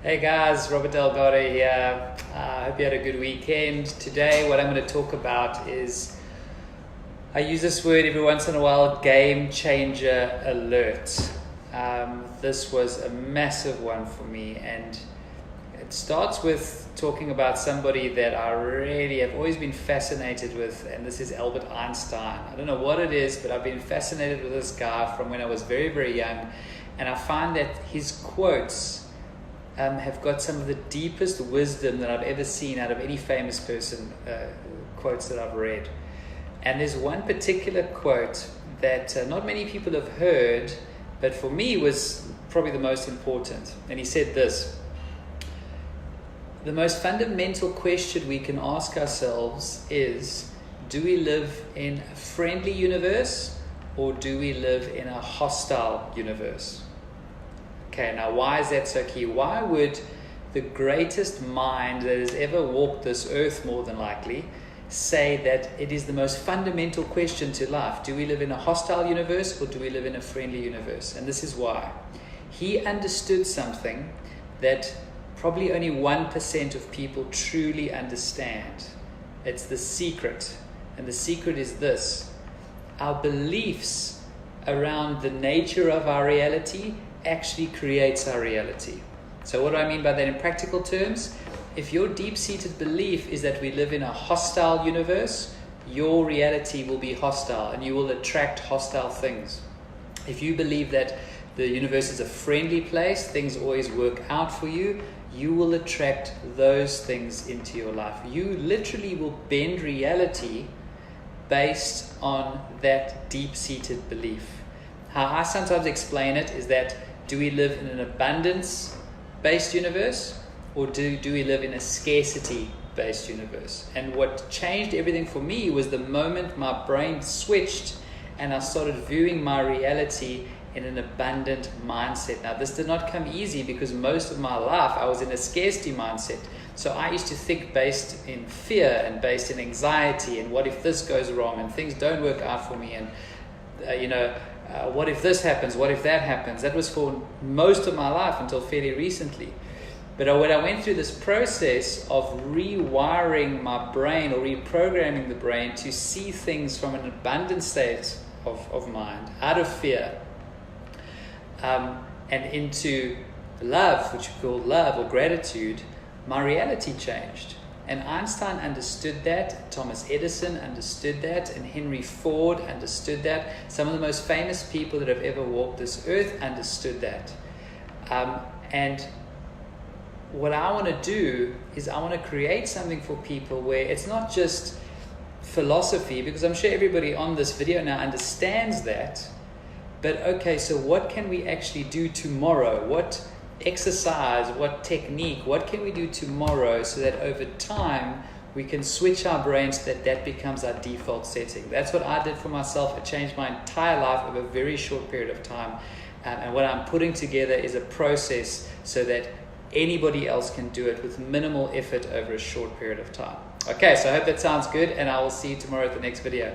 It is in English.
Hey guys, Robert Delgado here. I hope you had a good weekend. Today, what I'm going to talk about is I use this word every once in a while, game changer alert. This was a massive one for me, and it starts with talking about somebody that I really have always been fascinated with, and this is Albert Einstein. I don't know what it is, but I've been fascinated with this guy from when I was very, very young, and I find that his quotes have got some of the deepest wisdom that I've ever seen out of any famous person, quotes that I've read. And there's one particular quote that not many people have heard, but for me was probably the most important. And he said this: the most fundamental question we can ask ourselves is, do we live in a friendly universe or do we live in a hostile universe? Okay, now why is that so key? Why would the greatest mind that has ever walked this earth, more than likely, say that it is the most fundamental question to life? Do we live in a hostile universe or do we live in a friendly universe? And this is why. He understood something that probably only 1% of people truly understand. It's the secret. And the secret is this: our beliefs around the nature of our reality actually creates our reality. So what do I mean by that in practical terms? If your deep-seated belief is that we live in a hostile universe, your reality will be hostile and you will attract hostile things. If you believe that the universe is a friendly place, things always work out for you, you will attract those things into your life. You literally will bend reality based on that deep-seated belief. How I sometimes explain it is that, do we live in an abundance-based universe or do we live in a scarcity-based universe? And what changed everything for me was the moment my brain switched and I started viewing my reality in an abundant mindset. Now, this did not come easy because most of my life I was in a scarcity mindset. So I used to think based in fear and based in anxiety, and what if this goes wrong and things don't work out for me, and what if this happens, what if that happens? That was for most of my life until fairly recently. But when I went through this process of rewiring my brain or reprogramming the brain to see things from an abundant state of mind, out of fear, and into love, which we call love or gratitude, my reality changed. And Einstein understood that, Thomas Edison understood that, and Henry Ford understood that. Some of the most famous people that have ever walked this earth understood that. And what I want to do is I want to create something for people where it's not just philosophy, because I'm sure everybody on this video now understands that. But okay, so what can we actually do tomorrow? What exercise, what technique, what can we do tomorrow so that over time we can switch our brains so that becomes our default setting? That's what I did for myself. It changed my entire life over a very short period of time. And what I'm putting together is a process so that anybody else can do it with minimal effort over a short period of time. Okay, so I hope that sounds good, and I will see you tomorrow at the next video.